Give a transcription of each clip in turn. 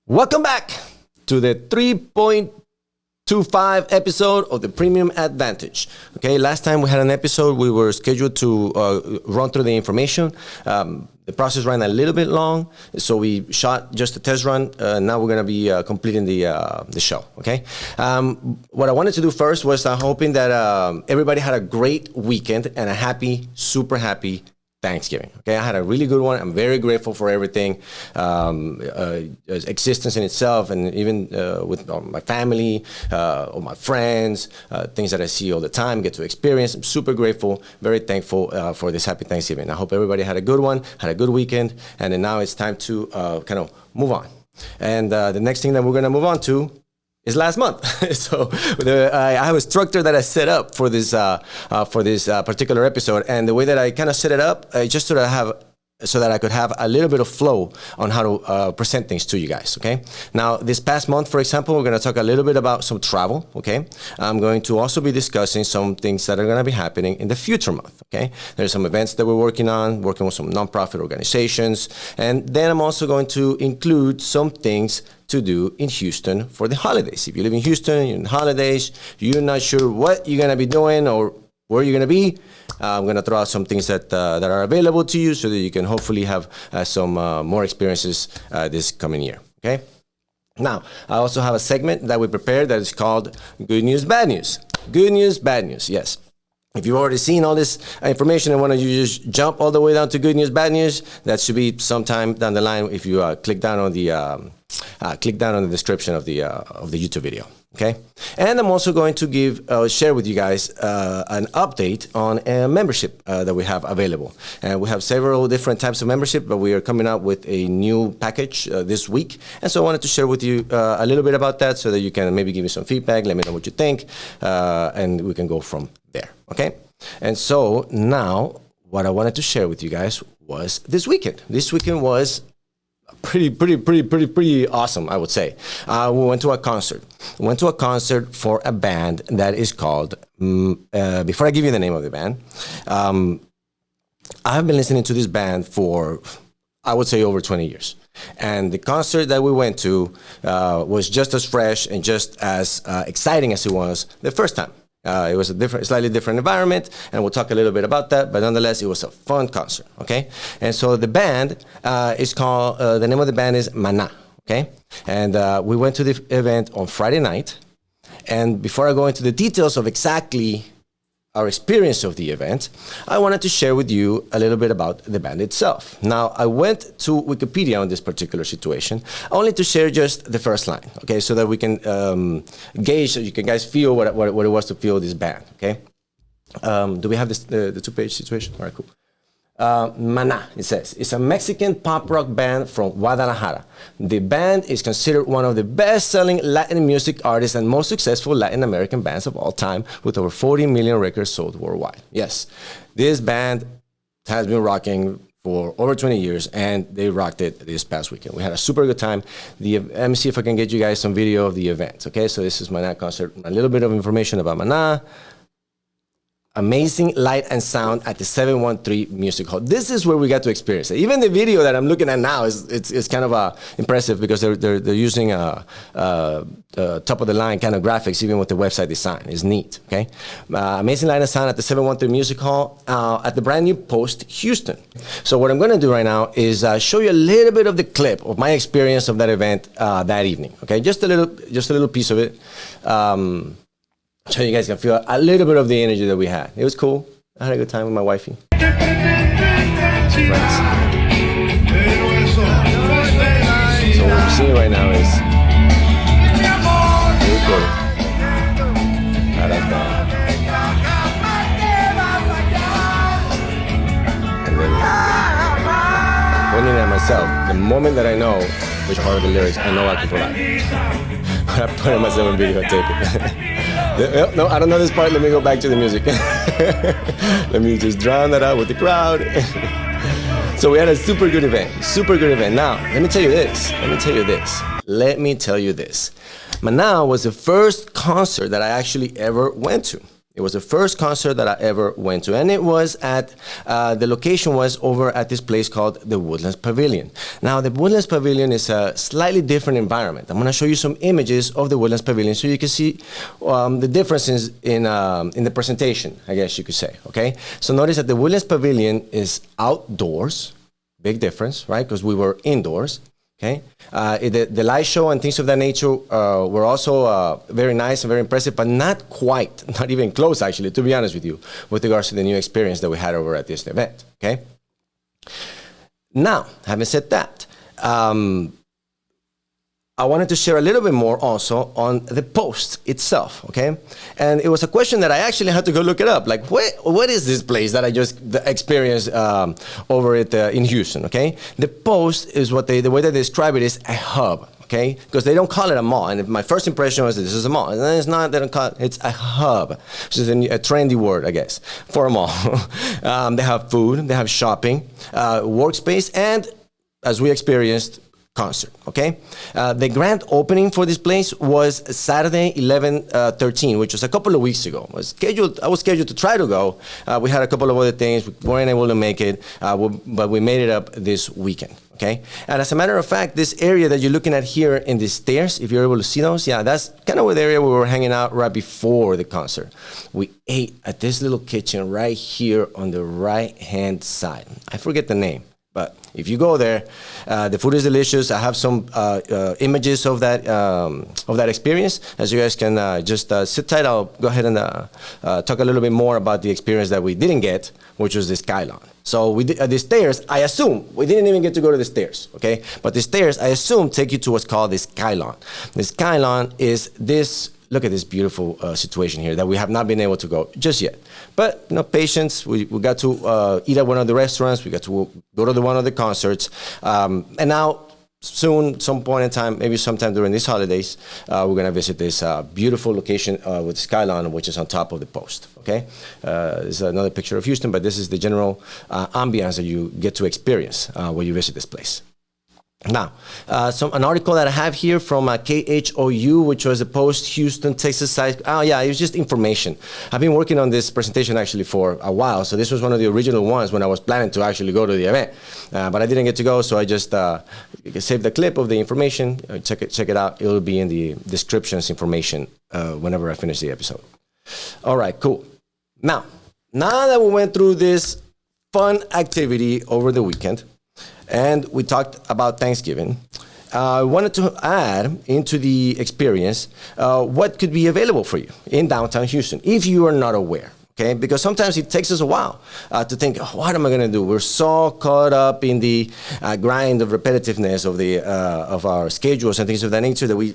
Welcome back to the 3.25 episode of the Premium Advantage. Okay, last time we had an episode, we were scheduled to run through the information. The process ran a little bit long, so we shot just a test run. Now we're going to be completing the show, okay? What I wanted to do first was hoping that everybody had a great weekend and a super happy Thanksgiving. Okay, I had a really good one. I'm very grateful for everything, existence in itself, and even with my family, or my friends, things that I see all the time, get to experience. I'm super grateful, very thankful for this happy Thanksgiving. I hope everybody had a good one, had a good weekend, and then now it's time to kind of move on. And the next thing that we're going to move on to is last month. So I have a structure that I set up for this particular episode, and the way that I kind of set it up, I just sort of have so that I could have a little bit of flow on how to present things to you guys, okay? Now, this past month, for example, we're going to talk a little bit about some travel, okay? I'm going to also be discussing some things that are going to be happening in the future month, okay? There's some events that we're working with some nonprofit organizations, and then I'm also going to include some things to do in Houston for the holidays. If you live in Houston, you're in the holidays, you're not sure what you're going to be doing or where you're going to be, I'm going to throw out some things that are available to you so that you can hopefully have some more experiences this coming year, okay? Now, I also have a segment that we prepared that is called Good News, Bad News. Good news, bad news, yes. If you've already seen all this information and want to just jump all the way down to good news, bad news, that should be sometime down the line if you click down on the description of the YouTube video. Okay, and I'm also going to share with you guys an update on a membership that we have available. And we have several different types of membership, but we are coming out with a new package this week. And so I wanted to share with you a little bit about that so that you can maybe give me some feedback, let me know what you think, and we can go from there. Okay, and so now what I wanted to share with you guys was this weekend. This weekend was pretty awesome, I would say. We went to a concert. We went to a concert for a band that is called, before I give you the name of the band, I have been listening to this band for, I would say, over 20 years. And the concert that we went to was just as fresh and just as exciting as it was the first time. It was a slightly different environment, and we'll talk a little bit about that, but nonetheless, it was a fun concert, okay? And so the band is called, the name of the band is Maná, okay? And we went to the event on Friday night, and before I go into the details of exactly our experience of the event, I wanted to share with you a little bit about the band itself. Now, I went to Wikipedia on this particular situation, only to share just the first line, okay, so that we can gauge, so you can guys feel what it was to feel this band, okay? Do we have this, the two-page situation? All right, cool. Maná, it says, is a Mexican pop rock band from Guadalajara. The band is considered one of the best-selling Latin music artists and most successful Latin American bands of all time, with over 40 million records sold worldwide. Yes, this band has been rocking for over 20 years, and they rocked it this past weekend. We had a super good time. Let me see if I can get you guys some video of the event. Okay, so this is Maná concert. A little bit of information about Maná. Amazing light and sound at the 713 Music Hall. This is where we got to experience it. Even the video that I'm looking at now is kind of impressive because they're using top of the line kind of graphics, even with the website design. It's neat. Okay, amazing light and sound at the 713 Music Hall at the brand new Post Houston. So what I'm going to do right now is show you a little bit of the clip of my experience of that event that evening. Okay, just a little piece of it. So you guys can feel a little bit of the energy that we had. It was cool. I had a good time with my wifey. Friends. So what you're seeing right now is the recording. I like that. And then pointing at myself, the moment that I know which part of the lyrics I know I can provide. I put it myself in video, I tape it. No, I don't know this part. Let me go back to the music. Let me just drown that out with the crowd. So we had a super good event. Now, let me tell you this. Maná was the first concert that I actually ever went to. It was the first concert that I ever went to, and it was at the location was over at this place called the Woodlands Pavilion. Now, the Woodlands Pavilion is a slightly different environment. I'm going to show you some images of the Woodlands Pavilion so you can see the differences in the presentation, I guess you could say. Okay, so notice that the Woodlands Pavilion is outdoors. Big difference, right? Because we were indoors. Okay, the light show and things of that nature were also very nice and very impressive, but not quite, not even close, actually, to be honest with you, with regards to the new experience that we had over at this event. Okay. Now, having said that, I wanted to share a little bit more also on the post itself, okay? And it was a question that I actually had to go look it up. Like, what is this place that I just experienced over in Houston, okay? The post is the way they describe it is a hub, okay? Because they don't call it a mall. And my first impression was that this is a mall. And it's not, they don't call it, it's a hub, which is a trendy word, I guess, for a mall. They have food, they have shopping, workspace, and as we experienced, concert, okay? The grand opening for this place was Saturday, 11/13, which was a couple of weeks ago. I was scheduled to try to go. We had a couple of other things. We weren't able to make it, but we made it up this weekend, okay? And as a matter of fact, this area that you're looking at here in the stairs, if you're able to see those, yeah, that's kind of the area we were hanging out right before the concert. We ate at this little kitchen right here on the right-hand side. I forget the name. But if you go there, the food is delicious. I have some images of that experience. As you guys can just sit tight, I'll go ahead and talk a little bit more about the experience that we didn't get, which was the Skylon. So we did, the stairs, I assume, we didn't even get to go to the stairs, okay? But the stairs, I assume, take you to what's called the Skylon. The Skylon is this. Look at this beautiful situation here that we have not been able to go just yet. But, you know, patience. We got to eat at one of the restaurants. We got to go to one of the concerts. And now, soon, some point in time, maybe sometime during these holidays, we're going to visit this beautiful location with Skylon, which is on top of the post. Okay? This is another picture of Houston, but this is the general ambiance that you get to experience when you visit this place. Now, an article that I have here from KHOU, which was a post-Houston, Texas site. Oh, yeah, it was just information. I've been working on this presentation actually for a while, so this was one of the original ones when I was planning to actually go to the event. But I didn't get to go, so I just saved the clip of the information. Check it out. It will be in the descriptions information whenever I finish the episode. All right, cool. Now that we went through this fun activity over the weekend, and we talked about Thanksgiving, I wanted to add into the experience what could be available for you in downtown Houston if you are not aware. Okay, because sometimes it takes us a while to think, oh, what am I going to do? We're so caught up in the grind of repetitiveness of our schedules and things of that nature that we,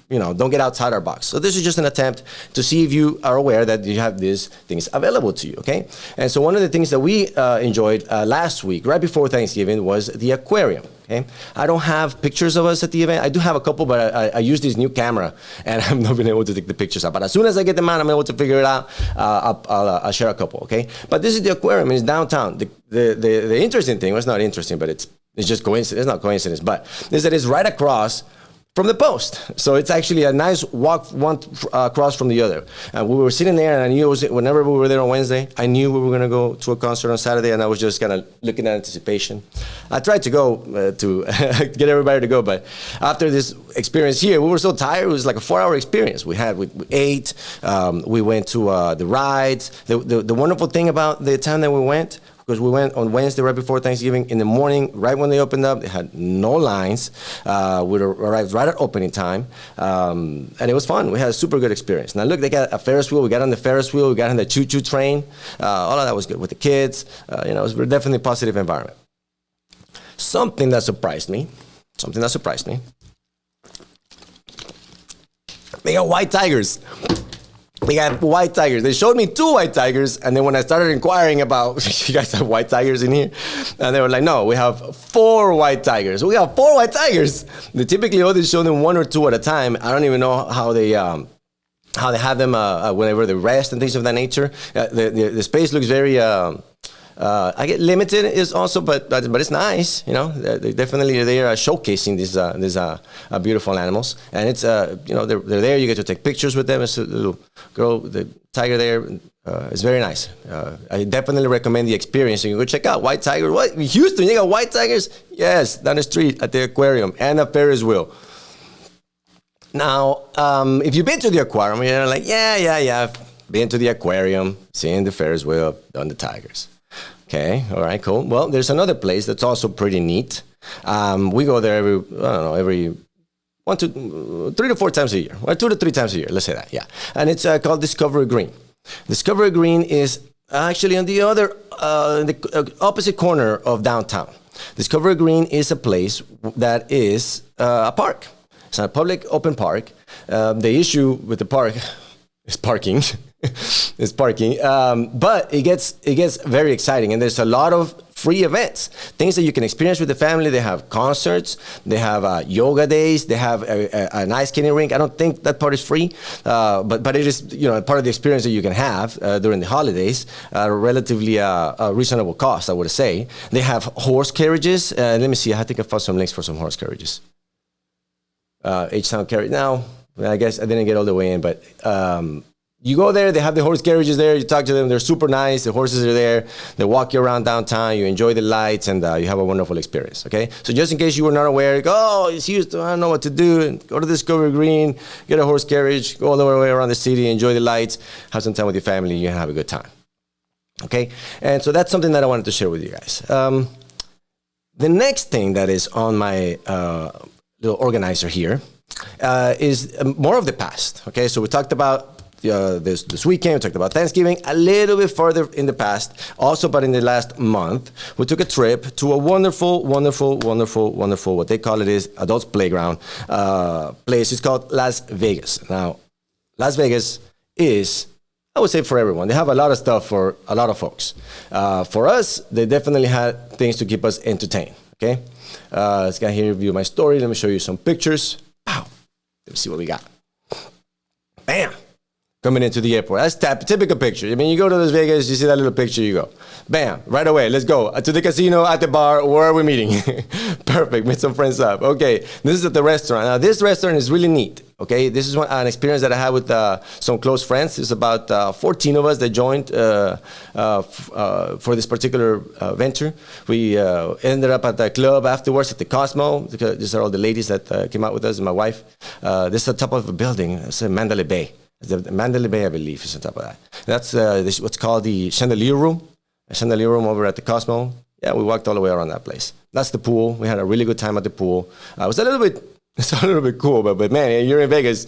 don't get outside our box. So this is just an attempt to see if you are aware that you have these things available to you. Okay, and so one of the things that we enjoyed last week, right before Thanksgiving, was the aquarium. Okay, I don't have pictures of us at the event. I do have a couple, but I use this new camera, and I've not been able to take the pictures out. But as soon as I get them out, I'm able to figure it out. I'll share a couple. Okay, but this is the aquarium. It's downtown. The interesting thing, well, it's not interesting, but it's just coincidence. It's not coincidence, but is that it's right across from the post. So it's actually a nice walk one across from the other. And we were sitting there, and I knew whenever we were there on Wednesday, I knew we were going to go to a concert on Saturday, and I was just kind of looking at anticipation. I tried to go to get everybody to go, but after this experience here, we were so tired. It was like a 4-hour experience. We ate, we went to the rides. The wonderful thing about the time that we went, because we went on Wednesday right before Thanksgiving in the morning, right when they opened up, they had no lines. We arrived right at opening time, and it was fun. We had a super good experience. Now look, they got a Ferris wheel. We got on the Ferris wheel. We got on the choo-choo train. All of that was good with the kids. It was definitely a positive environment. Something that surprised me. They got white tigers. They got white tigers. They showed me 2 white tigers, and then when I started inquiring about, you guys have white tigers in here? And they were like, no, we have 4 white tigers. We got 4 white tigers. They typically only show them 1 or 2 at a time. I don't even know how they have them whenever they rest and things of that nature. The space looks very I get limited is also, but it's nice. They definitely they are showcasing these beautiful animals, and it's they're there. You get to take pictures with them. It's a little girl, the tiger there. It's very nice. I definitely recommend the experience. You can go check out white tigers. What, in Houston? You got white tigers? Yes, down the street at the aquarium and a Ferris wheel. Now, if you've been to the aquarium, you're like, yeah, been to the aquarium, seen the Ferris wheel, done the tigers. Okay, all right, cool. Well, there's another place that's also pretty neat. We go there every 3 to 4 times a year, or 2 to 3 times a year. Let's say that, yeah. And it's called Discovery Green. Discovery Green is actually on the opposite corner of downtown. Discovery Green is a place that is a park. It's a public open park. The issue with the park is parking. It's parking, but it gets very exciting, and there's a lot of free events, things that you can experience with the family. They have concerts, they have yoga days, they have an ice skating rink. I don't think that part is free, but it is part of the experience that you can have during the holidays, relatively reasonable cost, I would say. They have horse carriages. Let me see. I think I found some links for some horse carriages. H-Town carriage. Now, I guess I didn't get all the way in, but. You go there, they have the horse carriages there, you talk to them, they're super nice, the horses are there, they walk you around downtown, you enjoy the lights, and you have a wonderful experience, okay? So just in case you were not aware, it's Houston, I don't know what to do, and go to Discovery Green, get a horse carriage, go all the way around the city, enjoy the lights, have some time with your family, you can have a good time, okay? And so that's something that I wanted to share with you guys. The next thing that is on my little organizer here is more of the past, okay? So we talked about this weekend, we talked about Thanksgiving, a little bit further in the past, also, but in the last month, we took a trip to a wonderful, what they call it is adults playground place. It's called Las Vegas. Now, Las Vegas is, I would say, for everyone. They have a lot of stuff for a lot of folks. For us, they definitely had things to keep us entertained, okay? Let's get here, view my story. Let me show you some pictures. Wow. Let's see what we got. Bam. Coming into the airport. That's typical picture. I mean, you go to Las Vegas, you see that little picture, you go. Bam, right away, let's go. To the casino, at the bar, where are we meeting? Perfect, meet some friends up. Okay, this is at the restaurant. Now, this restaurant is really neat, okay? This is an experience that I had with some close friends. There's about 14 of us that joined for this particular venture. We ended up at the club afterwards at the Cosmo. These are all the ladies that came out with us and my wife. This is the top of a building. It's in Mandalay Bay. The Mandalay Bay, I believe, is on top of that. That's what's called the Chandelier Room. A Chandelier Room over at the Cosmo. Yeah, we walked all the way around that place. That's the pool. We had a really good time at the pool. It's a little bit cool, but man, you're in Vegas,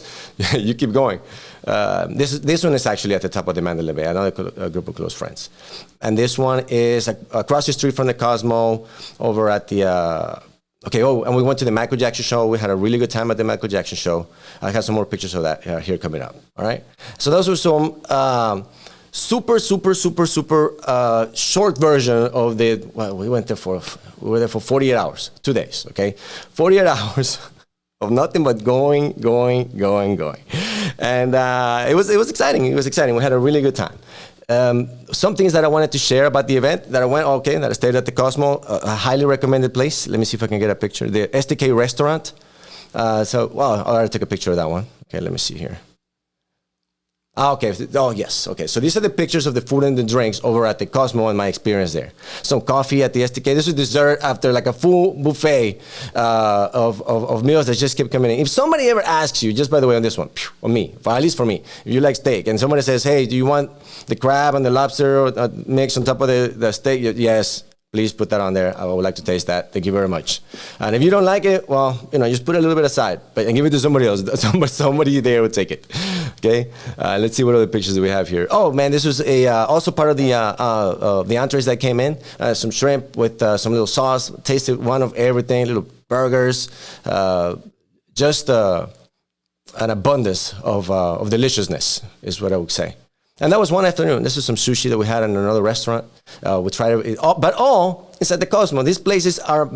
you keep going. This one is actually at the top of the Mandalay Bay, another group of close friends. And this one is across the street from the Cosmo, over at the... and we went to the Michael Jackson show. We had a really good time at the Michael Jackson show. I have some more pictures of that here coming up. All right. So those were some super short version of the. Well, we were there for 48 hours, 2 days. Okay, 48 hours of nothing but going, and it was exciting. It was exciting. We had a really good time. Some things that I wanted to share about the event that I stayed at the Cosmo, a highly recommended place. Let me see if I can get a picture. The STK restaurant. I'll take a picture of that one. Okay, let me see here. Yes. Okay, so these are the pictures of the food and the drinks over at the Cosmo and my experience there. Some coffee at the STK. This is dessert after like a full buffet of meals that just keep coming in. If somebody ever asks you, just by the way on this one, at least for me, if you like steak, and somebody says, hey, do you want the crab and the lobster mix on top of the steak? Yes. Please put that on there. I would like to taste that. Thank you very much. And if you don't like it, just put a little bit aside, and give it to somebody else. Somebody there would take it. Okay. Let's see what other pictures do we have here. Oh man, this was also part of the entrees that came in. Some shrimp with some little sauce. Tasted one of everything. Little burgers. Just an abundance of deliciousness is what I would say. And that was one afternoon. This is some sushi that we had in another restaurant. We tried it, but all is at the Cosmo. These places are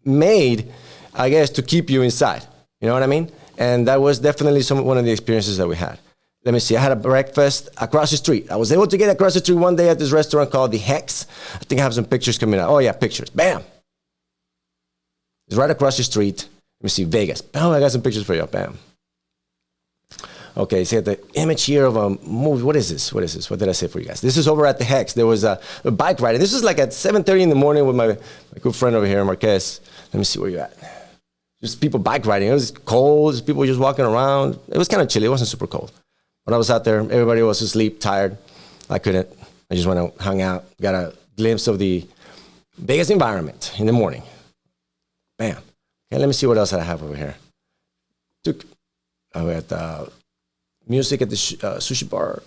made, I guess, to keep you inside. You know what I mean? And that was definitely one of the experiences that we had. let me see, I had a breakfast across the street. I was able to get across the street one day at this restaurant called The Hex. I think I have some pictures coming out. Oh yeah, pictures. Bam. It's right across the street. Let me see, Vegas. Oh, I got some pictures for you. Bam. Okay, see the image here of a movie. What is this? What is this? What did I say for you guys? This is over at The Hex. There was a bike ride. This was like at 7:30 in the morning with my good friend over here, Marquez. Let me see where you're at. Just people bike riding. It was cold. People just walking around. It was kind of chilly. It wasn't super cold. When I was out there, everybody was asleep, tired. I couldn't. I just went out, hung out, got a glimpse of the Vegas environment in the morning. Bam. Okay, let me see what else I have over here. We had music at the sushi bar.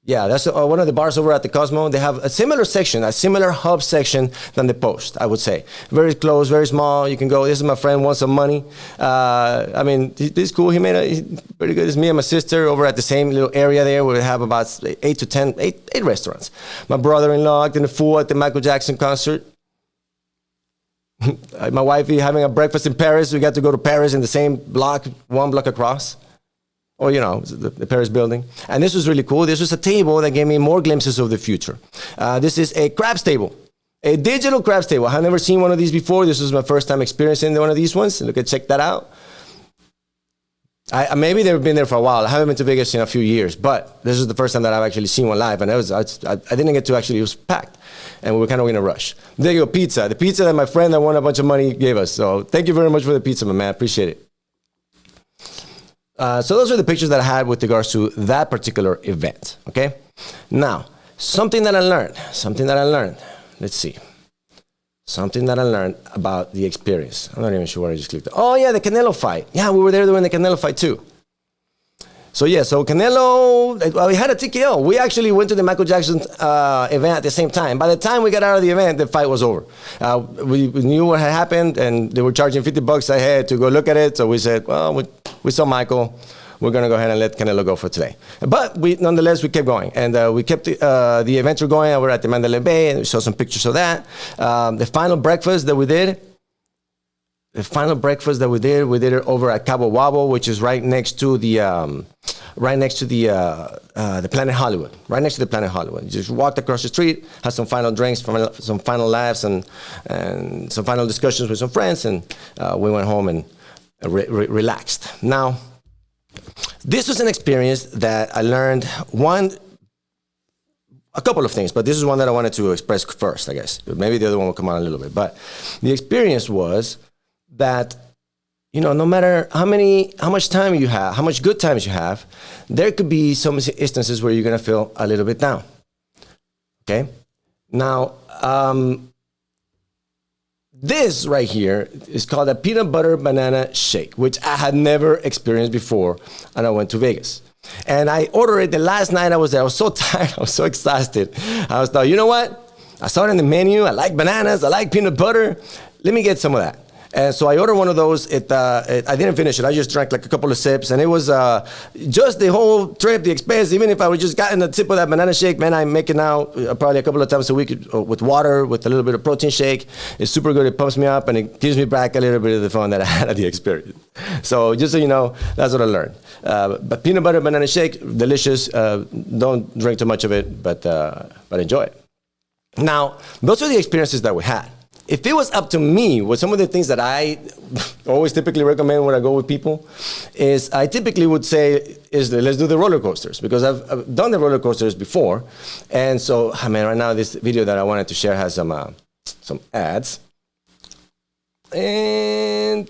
Yeah, that's one of the bars over at the Cosmo. They have a similar section, a similar hub section than the Post, I would say. Very close, very small. You can go. This is my friend, wants some money. I mean, he's cool. He's pretty good. It's me and my sister over at the same little area there where we have about 8 restaurants. My brother-in-law acting the fool at the Michael Jackson concert. My wife having a breakfast in Paris. We got to go to Paris in the same block, one block across. Or, you know, the Paris building. And this was really cool. This was a table that gave me more glimpses of the future. This is a craps table, a digital craps table. I have never seen one of these before. This was my first time experiencing one of these ones. Look, check that out. Maybe they've been there for a while. I haven't been to Vegas in a few years, but this is the first time that I've actually seen one live. And I didn't get to actually, it was packed. And we were kind of in a rush. There you go, pizza. The pizza that my friend that won a bunch of money gave us. So thank you very much for the pizza, my man. Appreciate it. So those are the pictures that I had with regards to that particular event, okay? Now, something that I learned. Let's see. Something that I learned about the experience. I'm not even sure what I just clicked on. Oh, yeah, the Canelo fight. Yeah, we were there during the Canelo fight, too. So, yeah, so Canelo, we had a TKO. We actually went to the Michael Jackson event at the same time. By the time we got out of the event, the fight was over. We knew what had happened, and they were charging $50 a head to go look at it. So we said, well, we saw Michael. We're going to go ahead and let Canelo go for today. But nonetheless, we kept going. And we kept the events were going. We were at the Mandalay Bay, and we saw some pictures of that. The final breakfast that we did, we did it over at Cabo Wabo, which is right next to the Planet Hollywood. Right next to the Planet Hollywood. You just walked across the street, had some final drinks, some final laughs, and some final discussions with some friends, and we went home and relaxed. Now, this was an experience that I learned a couple of things, but this is one that I wanted to express first, I guess. Maybe the other one will come out a little bit. But the experience was that, you know, no matter how much time you have, how much good times you have, there could be some instances where you're going to feel a little bit down. Okay? Now, this right here is called a peanut butter banana shake, which I had never experienced before, and I went to Vegas. And I ordered it the last night I was there. I was so tired. I was so exhausted. I was thought, you know what? I saw it in the menu. I like bananas. I like peanut butter. Let me get some of that. And so I ordered one of those. I didn't finish it. I just drank like a couple of sips. And it was just the whole trip, the expense. Even if I would just gotten the tip of that banana shake, man, I make it now probably a couple of times a week with water, with a little bit of protein shake. It's super good. It pumps me up and it gives me back a little bit of the fun that I had at the experience. So just so you know, that's what I learned. But peanut butter banana shake, delicious. Don't drink too much of it, but enjoy it. Now, those are the experiences that we had. If it was up to me, with some of the things that I always typically recommend when I go with people, is I typically would say, let's do the roller coasters, because I've done the roller coasters before. And so, man, right now this video that I wanted to share has some ads. And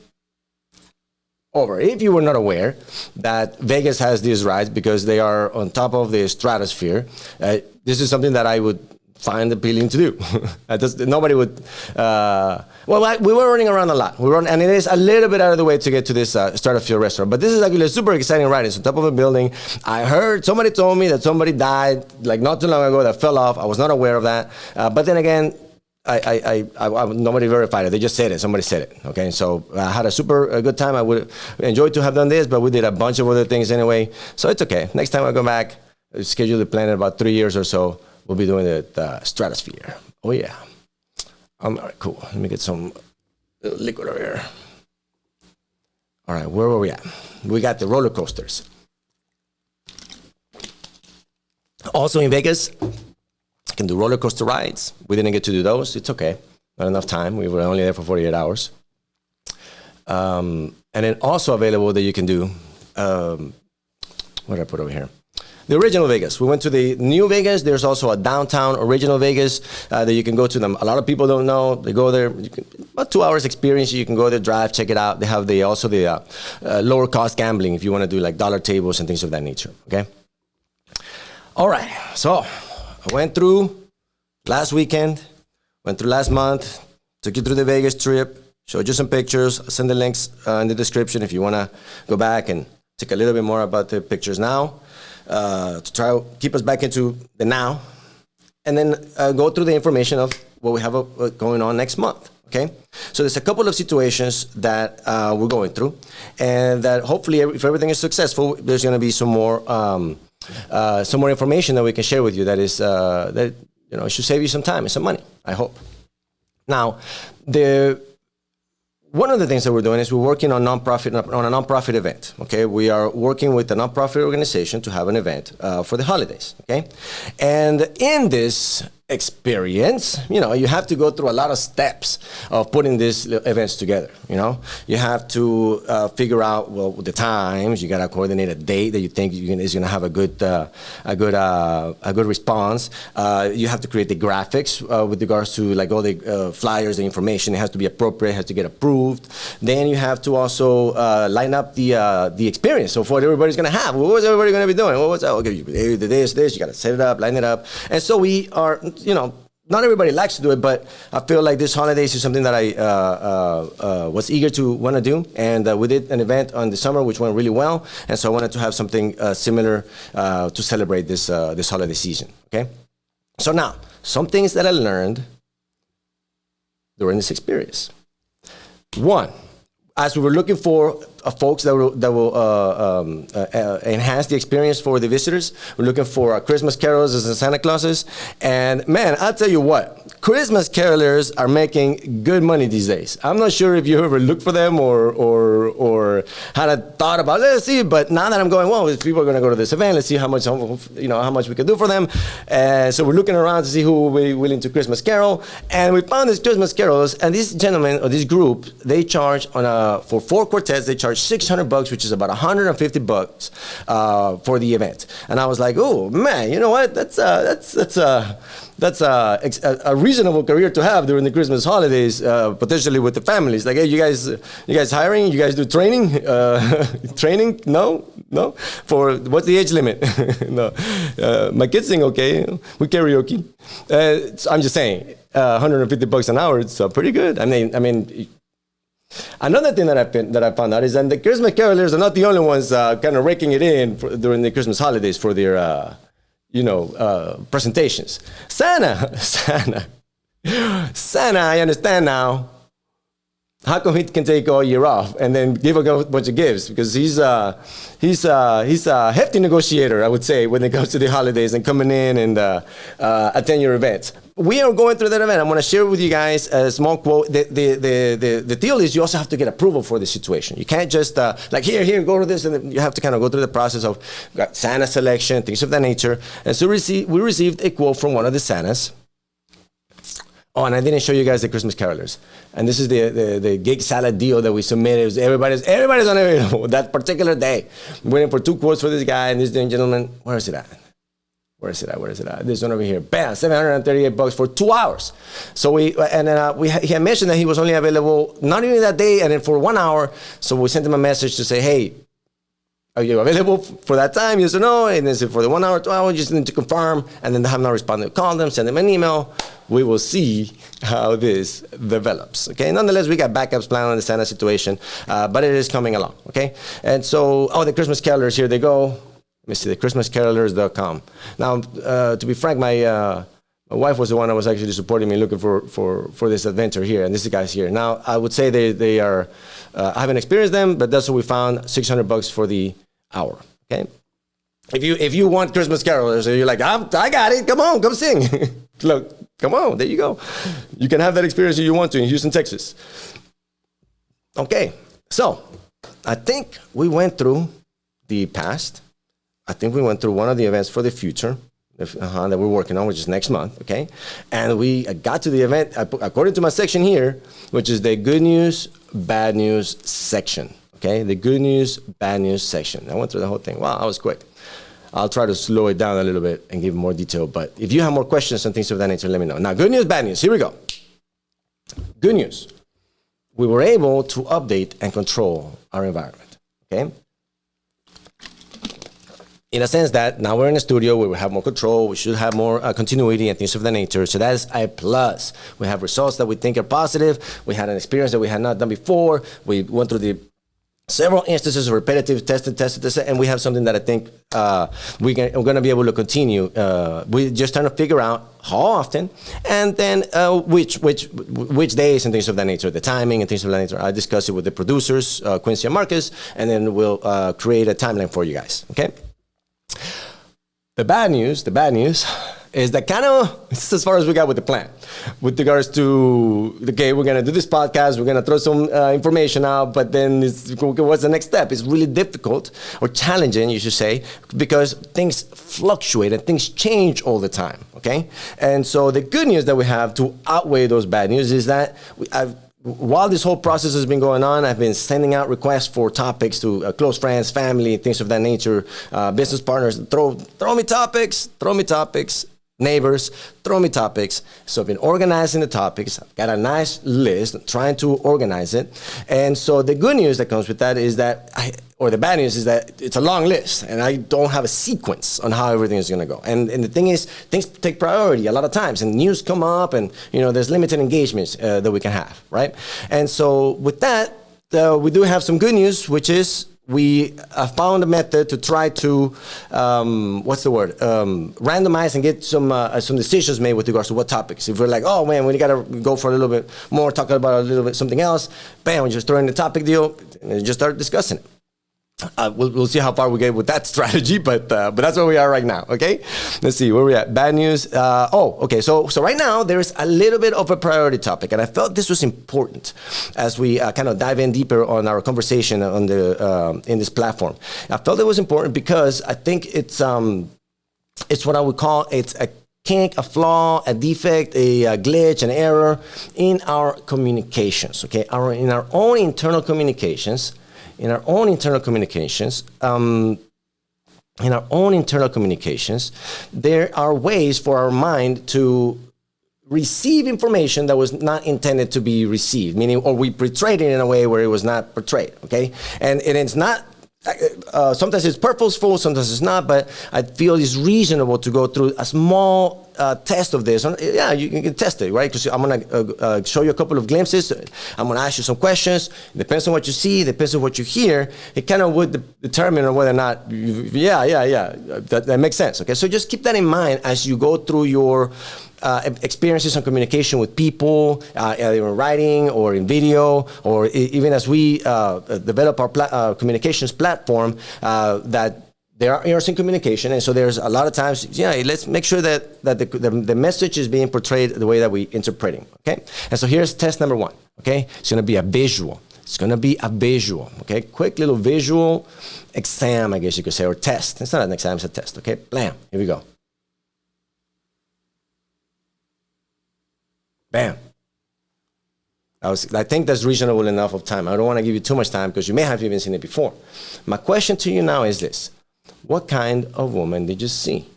over. If you were not aware that Vegas has these rides because they are on top of the stratosphere, this is something that I would find appealing to do. Nobody would. We were running around a lot. And it is a little bit out of the way to get to this Stratosphere restaurant. But this is actually a super exciting ride. It's on top of a building. I heard somebody told me that somebody died like not too long ago that fell off. I was not aware of that. But then again, nobody verified it. They just said it. Somebody said it. Okay, so I had a super good time. I would enjoy to have done this, but we did a bunch of other things anyway. So it's okay. Next time I go back, schedule the plan in about 3 years or so. We'll be doing the Stratosphere. Oh, yeah. All right, cool. Let me get some liquid over here. All right, where were we at? We got the roller coasters. Also in Vegas, I can do roller coaster rides. We didn't get to do those. It's okay. Not enough time. We were only there for 48 hours. And then also available that you can do, what did I put over here? The original Vegas. We went to the new Vegas. There's also a downtown original Vegas that you can go to them. A lot of people don't know. They go there. About 2 hours experience. You can go there, drive, check it out. They have also the lower cost gambling if you want to do like dollar tables and things of that nature. Okay. All right. So I went through last weekend, went through last month, took you through the Vegas trip, showed you some pictures. I'll send the links in the description if you want to go back and take a little bit more about the pictures now. To try to keep us back into the now, and then go through the information of what we have going on next month, okay? So there's a couple of situations that we're going through, and that hopefully, if everything is successful, there's going to be some more information that we can share with you that is, that, you know, should save you some time and some money, I hope. Now, one of the things that we're doing is we're working on a nonprofit event. Okay, we are working with a nonprofit organization to have an event for the holidays. Okay, and in this experience, you know, you have to go through a lot of steps of putting these events together. You know, you have to figure out, well, the times. You got to coordinate a date that you think is going to have a good response. You have to create the graphics with regards to like all the flyers, the information. It has to be appropriate. It has to get approved. Then you have to also line up the experience of what everybody's going to have. What was everybody going to be doing? What was that? Okay, this. You got to set it up, line it up, and so we are. You know, not everybody likes to do it, but I feel like this holidays is something that I was eager to want to do. And we did an event on the summer, which went really well. And so I wanted to have something similar to celebrate this holiday season. Okay. So now, some things that I learned during this experience. One, as we were looking for folks that will enhance the experience for the visitors, we're looking for Christmas carols and Santa Clauses. And man, I'll tell you what, Christmas carolers are making good money these days. I'm not sure if you ever looked for them or had a thought about, let's see, but now that I'm going, well, if people are going to go to this event, let's see how much we can do for them. So we're looking around to see who will be willing to Christmas carol. And we found these Christmas carols, and these gentlemen, or this group, they charge for 4 quartets, they charge $600, which is about $150 for the event. And I was like, oh man, you know what? That's a reasonable career to have during the Christmas holidays, potentially with the families. Like, hey, you guys hiring? You guys do training? Training? No. For what's the age limit? No. My kids sing okay. We karaoke. I'm just saying, $150 an hour. It's pretty good. I mean. Another thing that I found out is that the Christmas carolers are not the only ones kind of raking it in during the Christmas holidays for their, presentations. Santa, I understand now. How come he can take all year off and then give a bunch of gifts? Because he's a hefty negotiator, I would say, when it comes to the holidays and coming in and attend your events. We are going through that event. I'm going to share with you guys a small quote. The deal is you also have to get approval for the situation. You can't just like here, go to this, and then you have to kind of go through the process of Santa selection, things of that nature. And so we received a quote from one of the Santas. Oh, and I didn't show you guys the Christmas carolers. And this is the gig salad deal that we submitted. Everybody's unavailable that particular day. I'm waiting for 2 quotes for this guy and this gentleman. Where is it at? This one over here. Bam, $738 for 2 hours. So he had mentioned that he was only available not even that day and then for 1 hour. So we sent him a message to say, hey, are you available for that time? Yes or no? And then for the 1 hour, 2 hours, you just need to confirm. And then they have not responded. Call them, send them an email. We will see how this develops. Okay. Nonetheless, we got backups planned on the Santa situation, but it is coming along. Okay. And so, the Christmas carolers, here they go. Let me see, the ChristmasCarolers.com. Now, to be frank, my wife was the one that was actually supporting me, looking for this adventure here, and this guy's here. Now, I would say they are. I haven't experienced them, but that's what we found. $600 for the hour. Okay. If you want Christmas carolers, you're like, I got it. Come on, come sing. Look, come on, there you go. You can have that experience if you want to in Houston, Texas. Okay, so I think we went through the past. I think we went through one of the events for the future. that we're working on, which is next month, okay? And we got to the event, according to my section here, which is the good news, bad news section, okay? The good news, bad news section. I went through the whole thing. Wow, that was quick. I'll try to slow it down a little bit and give more detail, but if you have more questions and things of that nature, let me know. Now, good news, bad news, here we go. Good news. We were able to update and control our environment, okay? In a sense that now we're in a studio where we have more control, we should have more continuity and things of that nature. So that is a plus. We have results that we think are positive. We had an experience that we had not done before. We went through the several instances of repetitive tested, and we have something that I think we're going to be able to continue. We're just trying to figure out how often, and then which days and things of that nature, the timing and things of that nature. I discuss it with the producers, Quincy and Marcus, and then we'll create a timeline for you guys, okay? The bad news is that kind of, this is as far as we got with the plan. With regards to, okay, we're going to do this podcast, we're going to throw some information out, but then what's the next step? It's really difficult, or challenging, you should say, because things fluctuate and things change all the time, okay? And so the good news that we have to outweigh those bad news is that while this whole process has been going on, I've been sending out requests for topics to close friends, family, things of that nature, business partners. Throw me topics, neighbors, throw me topics. So I've been organizing the topics. I've got a nice list, trying to organize it. And so the good news that comes with that is that, or the bad news is that it's a long list, and I don't have a sequence on how everything is going to go. And the thing is, things take priority a lot of times, and news come up, and there's limited engagements that we can have, right? And so with that, we do have some good news, which is we found a method to try to, randomize and get some decisions made with regards to what topics. If we're like, oh man, we got to go for a little bit more, talk about a little bit something else, bam, we just throw in the topic deal and just start discussing it. We'll see how far we get with that strategy, but that's where we are right now, okay? Let's see, where we at? Bad news. Okay, so right now there's a little bit of a priority topic, and I felt this was important as we kind of dive in deeper on our conversation on the in this platform. I felt it was important because I think it's what I would call it's a kink, a flaw, a defect, a glitch, an error in our communications, okay? In our own internal communications, there are ways for our mind to receive information that was not intended to be received, meaning, or we portrayed it in a way where it was not portrayed, okay? And it's not, sometimes it's purposeful, sometimes it's not, but I feel it's reasonable to go through a small test of this. Yeah, you can test it, right? Because I'm going to show you a couple of glimpses. I'm going to ask you some questions. Depends on what you see, depends on what you hear. It kind of would determine whether or not, that makes sense, okay? So just keep that in mind as you go through your experiences on communication with people, either in writing or in video, or even as we develop our communications platform, that there are errors in communication, and so there's a lot of times, let's make sure that the message is being portrayed the way that we interpret it, okay? And so here's test number one, okay? It's going to be a visual. Okay? Quick little visual exam, I guess you could say, or test. It's not an exam, it's a test, okay? Blam, here we go. Bam. I think that's reasonable enough of time. I don't want to give you too much time because you may have even seen it before. My question to you now is this. What kind of woman did you see?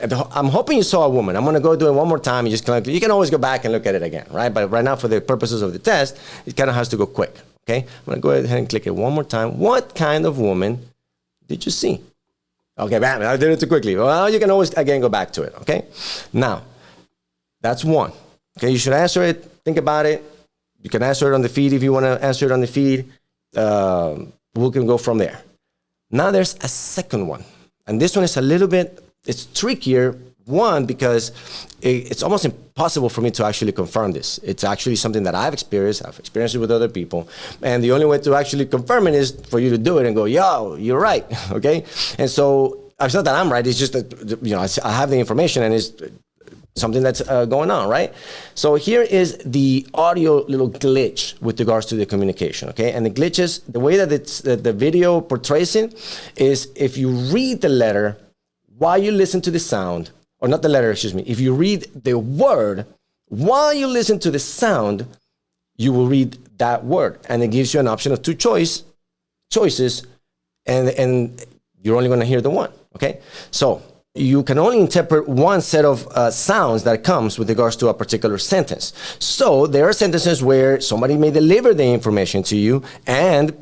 I'm hoping you saw a woman. I'm going to go do it one more time. You can always go back and look at it again, right? But right now, for the purposes of the test, it kind of has to go quick, okay? I'm going to go ahead and click it one more time. What kind of woman did you see? Okay, bam, I did it too quickly. Well, you can always, again, go back to it, okay? Now, that's one. Okay, you should answer it. Think about it. You can answer it on the feed if you want to answer it on the feed. We can go from there. Now there's a second one. And this one is a little bit, it's trickier. One, because it's almost impossible for me to actually confirm this. It's actually something that I've experienced it with other people. And the only way to actually confirm it is for you to do it and go, yo, you're right, okay? And so, it's not that I'm right, it's just that, I have the information and it's something that's going on, right? So here is the audio little glitch with regards to the communication, okay? And the glitch is, the way that the video portrays it is if you read the letter while you listen to the sound, or not the letter, excuse me, if you read the word, while you listen to the sound, you will read that word. And it gives you an option of two choices, and you're only going to hear the one, okay? So you can only interpret one set of sounds that comes with regards to a particular sentence. So there are sentences where somebody may deliver the information to you, and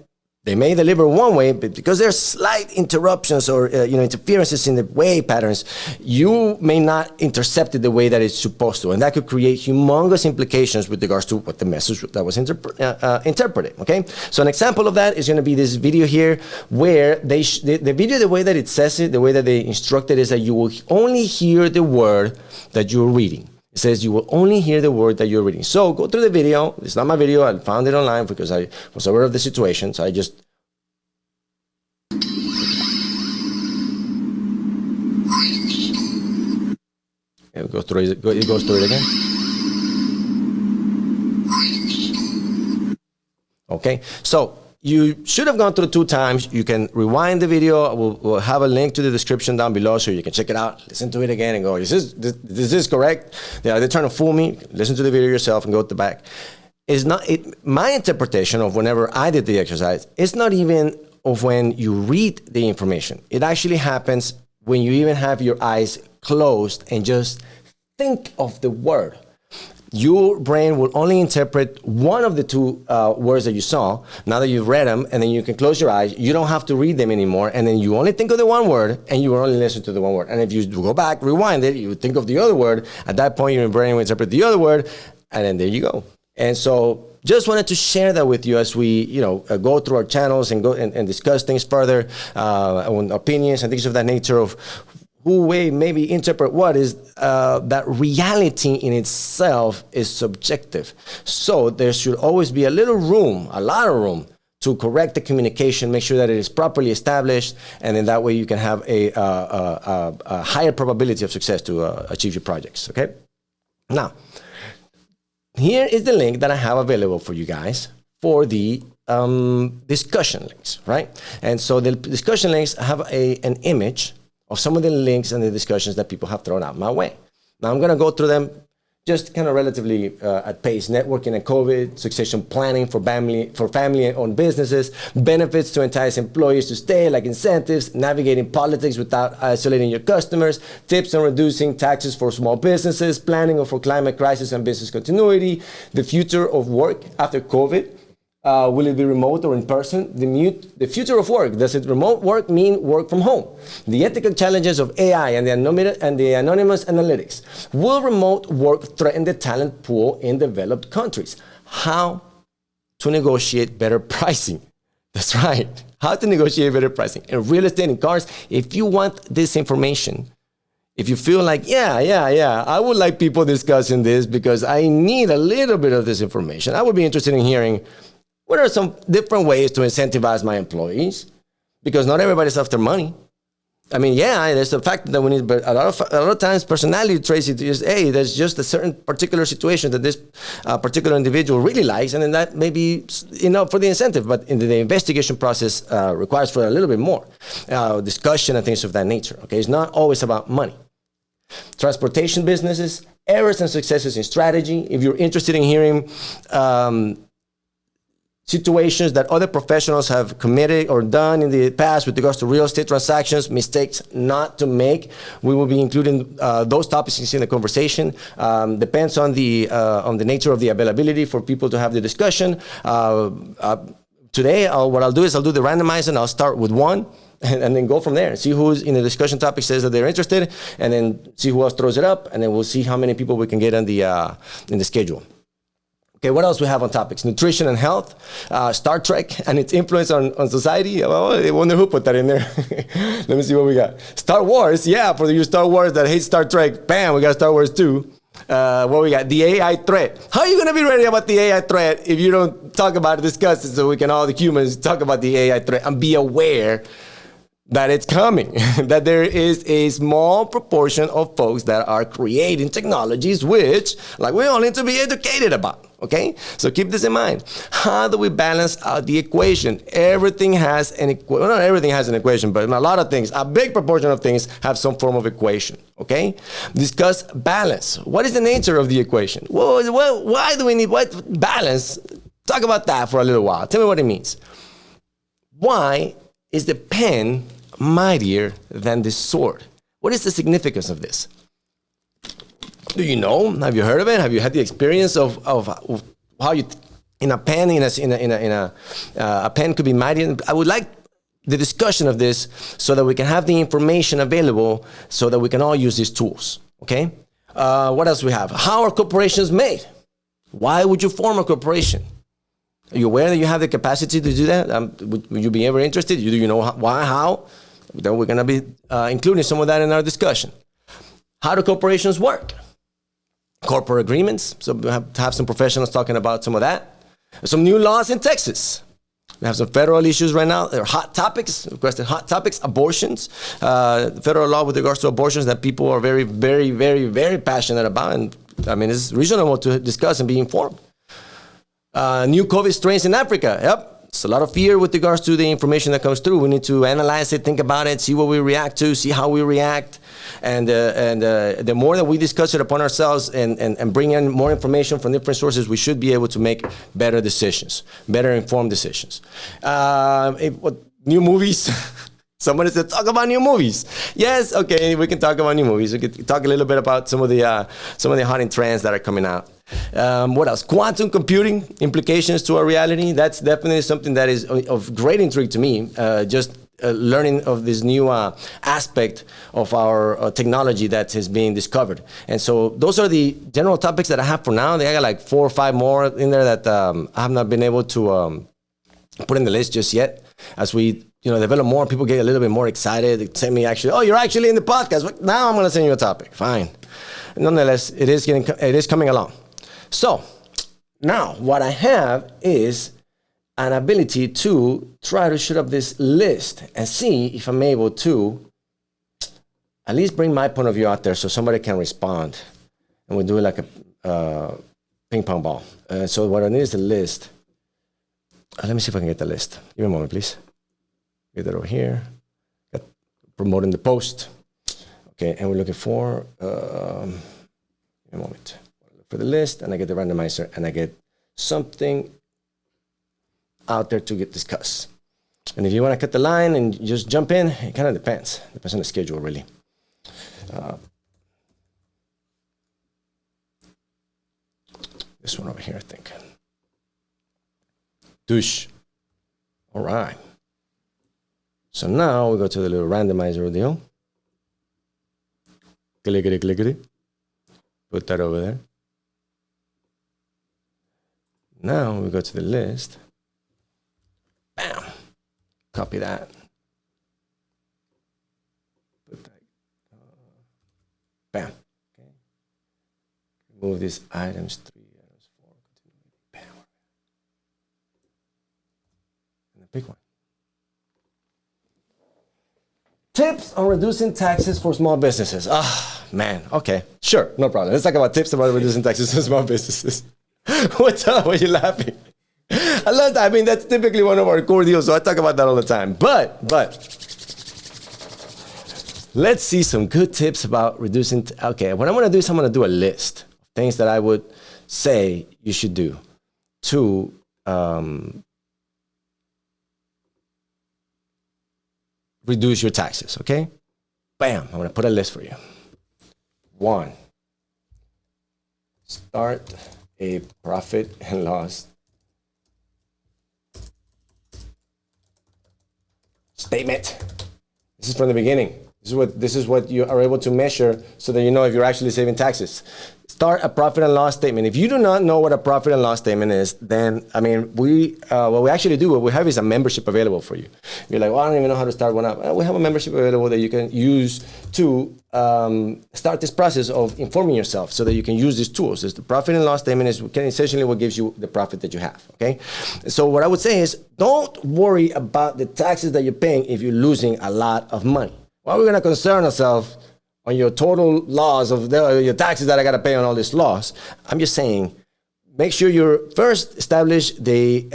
they may deliver one way, but because there's slight interruptions or interferences in the way patterns, you may not intercept it the way that it's supposed to, and that could create humongous implications with regards to what the message that was interpreted. Okay, so an example of that is going to be this video here, where the video, the way that it says it, the way that they instructed is that you will only hear the word that you're reading. It says you will only hear the word that you're reading. So go through the video. It's not my video. I found it online because I was aware of the situation. So I just... It goes through it again. Okay. So you should have gone through 2 times. You can rewind the video. We'll have a link to the description down below so you can check it out, listen to it again and go, is this correct? They're trying to fool me. Listen to the video yourself and go to the back. My interpretation of whenever I did the exercise, it's not even of when you read the information. It actually happens when you even have your eyes closed and just think of the word. Your brain will only interpret one of the 2 words that you saw. Now that you've read them, and then you can close your eyes, you don't have to read them anymore, and then you only think of the one word, and you will only listen to the one word. And if you go back, rewind it, you think of the other word, at that point your brain will interpret the other word, and then there you go. And so just wanted to share that with you as we go through our channels and go and discuss things further, on opinions and things of that nature of who way maybe interpret what is that reality in itself is subjective. So there should always be a lot of room to correct the communication, make sure that it is properly established, and then that way you can have a higher probability of success to achieve your projects, okay? Now, here is the link that I have available for you guys for the discussion links, right? And so the discussion links have an image of some of the links and the discussions that people have thrown out my way. Now I'm going to go through them just kind of relatively at pace. Networking and COVID, succession planning for family-owned businesses, benefits to entice employees to stay, like incentives, navigating politics without isolating your customers, tips on reducing taxes for small businesses, planning for climate crisis and business continuity, the future of work after COVID. Will it be remote or in person? The future of work. Does it remote work mean work from home? The ethical challenges of AI and the anonymous analytics. Will remote work threaten the talent pool in developed countries? How to negotiate better pricing. That's right. How to negotiate better pricing. In real estate and cars, if you want this information, if you feel like, I would like people discussing this because I need a little bit of this information, I would be interested in hearing what are some different ways to incentivize my employees? Because not everybody's after money. I mean, there's the fact that we need, but a lot of times personality traits is, hey, there's just a certain particular situation that this particular individual really likes, and then that may be enough for the incentive. But in the investigation process requires for a little bit more discussion and things of that nature. Okay, it's not always about money. Transportation businesses, errors and successes in strategy. If you're interested in hearing situations that other professionals have committed or done in the past with regards to real estate transactions, mistakes not to make, we will be including those topics in the conversation. Depends on the nature of the availability for people to have the discussion. Today, what I'll do is I'll do the randomizing. I'll start with one and then go from there and see who's in the discussion topic says that they're interested, and then see who else throws it up, and then we'll see how many people we can get in the schedule. Okay, what else we have on topics? Nutrition and health, Star Trek and its influence on society. Well, I wonder who put that in there. Let me see what we got. Star Wars, for you Star Wars that hate Star Trek, bam, we got Star Wars too. What we got? The AI threat. How are you going to be ready about the AI threat if you don't talk about it, discuss it, so we can all the humans talk about the AI threat and be aware that it's coming, that there is a small proportion of folks that are creating technologies which, like, we all need to be educated about. okay? So keep this in mind. How do we balance out the equation? Everything has an equation. Well, not everything has an equation, but a lot of things, a big proportion of things have some form of equation, okay? Discuss balance. What is the nature of the equation? Well, why do we need what balance? Talk about that for a little while. Tell me what it means. Why is the pen mightier than the sword? What is the significance of this? Do you know? Have you heard of it? Have you had the experience of how you in a pen a pen could be mighty? I would like the discussion of this so that we can have the information available so that we can all use these tools. Okay. What else we have? How are corporations made? Why would you form a corporation? Are you aware that you have the capacity to do that? Would you be ever interested? Do you know why? How? Then we're going to be including some of that in our discussion. How do corporations work? Corporate agreements. So we have to have some professionals talking about some of that. Some new laws in Texas. We have some federal issues right now. There are hot topics, requested hot topics, abortions. Federal law with regards to abortions that people are very, very, very, very passionate about. And I mean, it's reasonable to discuss and be informed. New COVID strains in Africa. Yep. It's a lot of fear with regards to the information that comes through. We need to analyze it, think about it, see what we react to, see how we react. And the more that we discuss it upon ourselves and bring in more information from different sources, we should be able to make better decisions, better informed decisions. New movies. Somebody said, talk about new movies. Yes, okay, we can talk about new movies. We can talk a little bit about some of the hot trends that are coming out. What else? Quantum computing implications to our reality. That's definitely something that is of great intrigue to me. Learning of this new aspect of our technology that is being discovered. And so those are the general topics that I have for now. I got like 4 or 5 more in there that I have not been able to put in the list just yet. As we develop more, people get a little bit more excited. They send me actually, oh, you're actually in the podcast. Now I'm going to send you a topic. Fine. Nonetheless, it is coming along. So now what I have is an ability to try to shoot up this list and see if I'm able to at least bring my point of view out there so somebody can respond. And we'll do it like a ping pong ball. So what I need is a list. Let me see if I can get the list. Give me a moment, please. Get that over here. Got promoting the post. Okay, and we're looking for, a moment. Look for the list, and I get the randomizer, and I get something out there to get discussed. And if you want to cut the line and just jump in, it kind of depends. Depends on the schedule, really. This one over here, I think. Douche. All right. So now we go to the little randomizer deal. Clickety, clickety. Put that over there. Now we go to the list. Bam. Copy that. Put that. Bam. Okay. Move these items 3 items 4. Bam. And the big one. Tips on reducing taxes for small businesses. Man. Okay. Sure. No problem. Let's talk about tips about reducing taxes for small businesses. What's up? Why are you laughing? I love that. I mean, that's typically one of our core deals, so I talk about that all the time. But let's see some good tips about reducing. Okay, what I'm going to do is I'm going to do a list of things that I would say you should do to reduce your taxes, okay? Bam, I'm going to put a list for you. 1, start a profit and loss statement. This is from the beginning. This is what you are able to measure so that you know if you're actually saving taxes. Start a profit and loss statement. If you do not know what a profit and loss statement is, then, I mean, what we actually do, what we have is a membership available for you. You're like, well, I don't even know how to start one up. We have a membership available that you can use to start this process of informing yourself so that you can use these tools. The profit and loss statement is essentially what gives you the profit that you have, okay? So what I would say is don't worry about the taxes that you're paying if you're losing a lot of money. Why are we going to concern ourselves on your total loss of your taxes that I got to pay on all this loss? I'm just saying, make sure you first establish the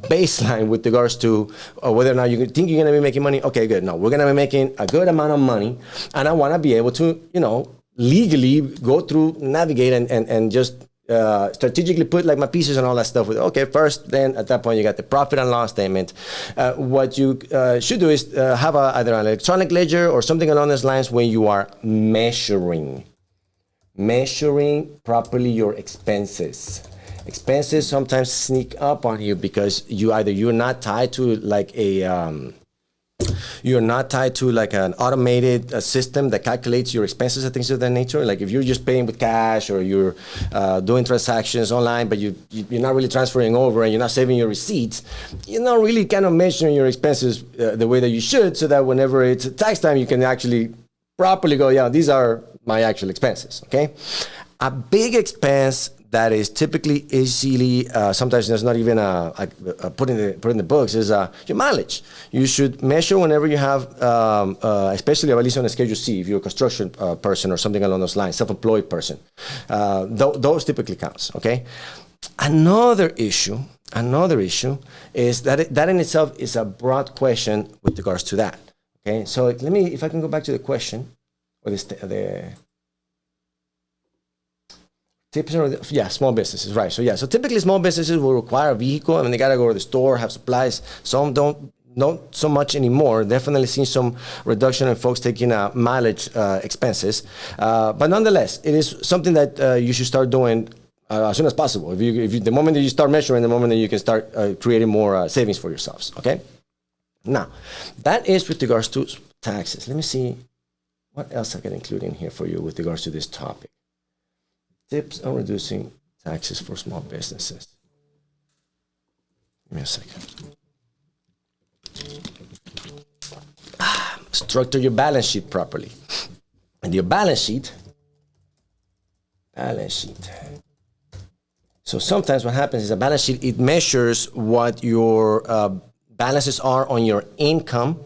baseline with regards to whether or not you think you're going to be making money. Okay, good. No, we're going to be making a good amount of money, and I want to be able to, legally go through, navigate, and just strategically put like my pieces and all that stuff with. Okay, first, then at that point you got the profit and loss statement. What you should do is have either an electronic ledger or something along those lines when you are measuring properly your expenses. Expenses sometimes sneak up on you because you're not tied to like an automated system that calculates your expenses and things of that nature. Like if you're just paying with cash or you're doing transactions online, but you're not really transferring over and you're not saving your receipts, you're not really kind of measuring your expenses the way that you should, so that whenever it's tax time, you can actually properly go, yeah, these are my actual expenses, okay? A big expense that is typically easily, sometimes there's not even put in the books, is your mileage. You should measure whenever you have, especially at least on a Schedule C, if you're a construction person or something along those lines, self-employed person. Those typically counts, okay? Another issue is that in itself is a broad question with regards to that, okay? So if I can go back to the question, or the tips are, small businesses, right? So typically small businesses will require a vehicle. I mean, they gotta go to the store, have supplies. Some don't, not so much anymore. Definitely seen some reduction in folks taking mileage expenses. But nonetheless, it is something that you should start doing as soon as possible. The moment that you start measuring, the moment that you can start creating more savings for yourselves, okay? Now, that is with regards to taxes. Let me see what else I can include in here for you with regards to this topic. Tips on reducing taxes for small businesses. Give me a second. Structure your balance sheet properly. And your balance sheet. So sometimes what happens is a balance sheet, it measures what your balances are on your income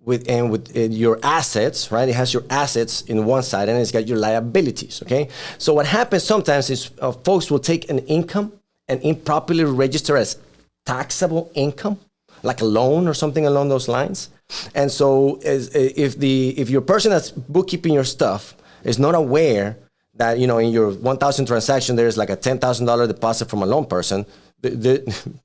with your assets, right? It has your assets in one side and it's got your liabilities, okay? So what happens sometimes is folks will take an income and improperly register as taxable income, like a loan or something along those lines. And so if your person that's bookkeeping your stuff is not aware that, in your 1,000 transaction, there's like a $10,000 deposit from a loan person,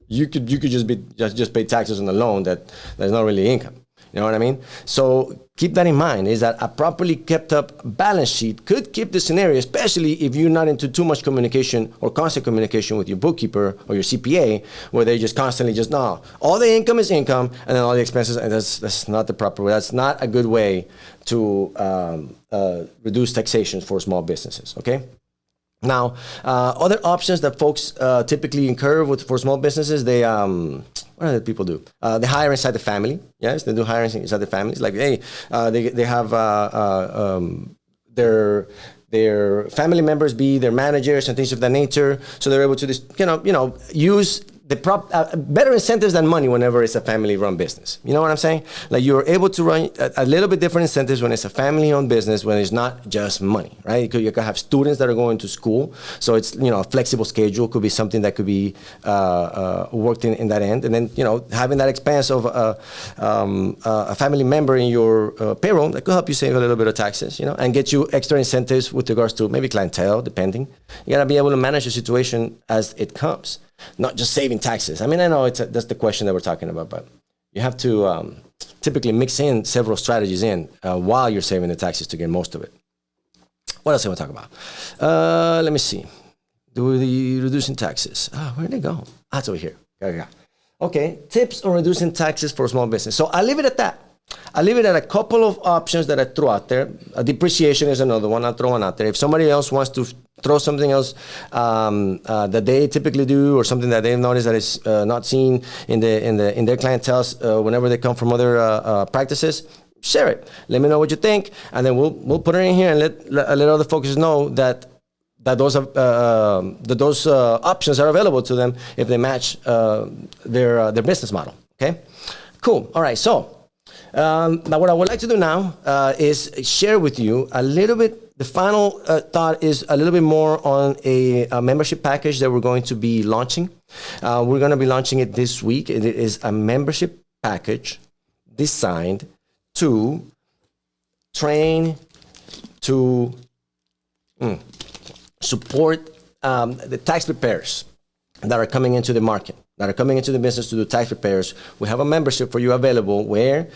you could just pay taxes on the loan that's not really income. You know what I mean? So keep that in mind, is that a properly kept up balance sheet could keep the scenario, especially if you're not into too much communication or constant communication with your bookkeeper or your CPA, where they just constantly no, all the income is income and then all the expenses, and that's not the proper way. That's not a good way to reduce taxation for small businesses, okay? Now, other options that folks typically incur for small businesses, what do people do? They hire inside the family. Yes, they do hire inside the families. Like, hey, they have their family members be their managers and things of that nature. So they're able to just, use the better incentives than money whenever it's a family-run business. You know what I'm saying? Like, you're able to run a little bit different incentives when it's a family-owned business, when it's not just money, right? You could have students that are going to school, so it's, a flexible schedule could be something that could be worked in that end. And then, having that expense of a family member in your payroll, that could help you save a little bit of taxes, and get you extra incentives with regards to maybe clientele, depending. You gotta be able to manage the situation as it comes. Not just saving taxes. I mean, I know that's the question that we're talking about, but you have to typically mix in several strategies while you're saving the taxes to get most of it. What else do I want to talk about? Let me see. Reducing taxes. Where did they go? It's over here. Okay, tips on reducing taxes for small business. So I'll leave it at that. I'll leave it at a couple of options that I throw out there. Depreciation is another one. I'll throw one out there. If somebody else wants to throw something else that they typically do, or something that they've noticed that is not seen in their clientele whenever they come from other practices, share it. Let me know what you think, and then we'll put it in here and let other folks know that those options are available to them if they match their business model. Okay, cool. All right, so. Now, what I would like to do now is share with you a little bit the final thought is a little bit more on a membership package that we're going to be launching. We're going to be launching it this week. It is a membership package designed to train, to support the tax preparers that are coming into the market, that are coming into the business to do tax preparers. We have a membership for you available where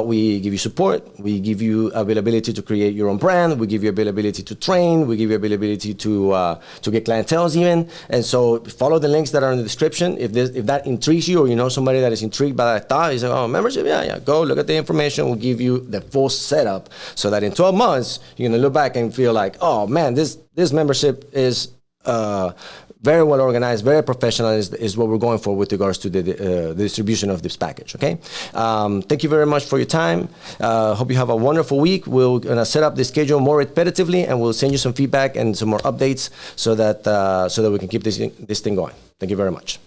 we give you support, we give you availability to create your own brand, we give you availability to train, we give you availability to get clienteles even. And so follow the links that are in the description. If that intrigues you, or you know somebody that is intrigued by that thought, you say, oh, membership, yeah, go look at the information. We'll give you the full setup so that in 12 months, you're gonna look back and feel like, oh man, this membership is very well organized, very professional is what we're going for with regards to the distribution of this package, okay? Thank you very much for your time. Hope you have a wonderful week. We're gonna set up the schedule more repetitively, and we'll send you some feedback and some more updates so that we can keep this thing going. Thank you very much.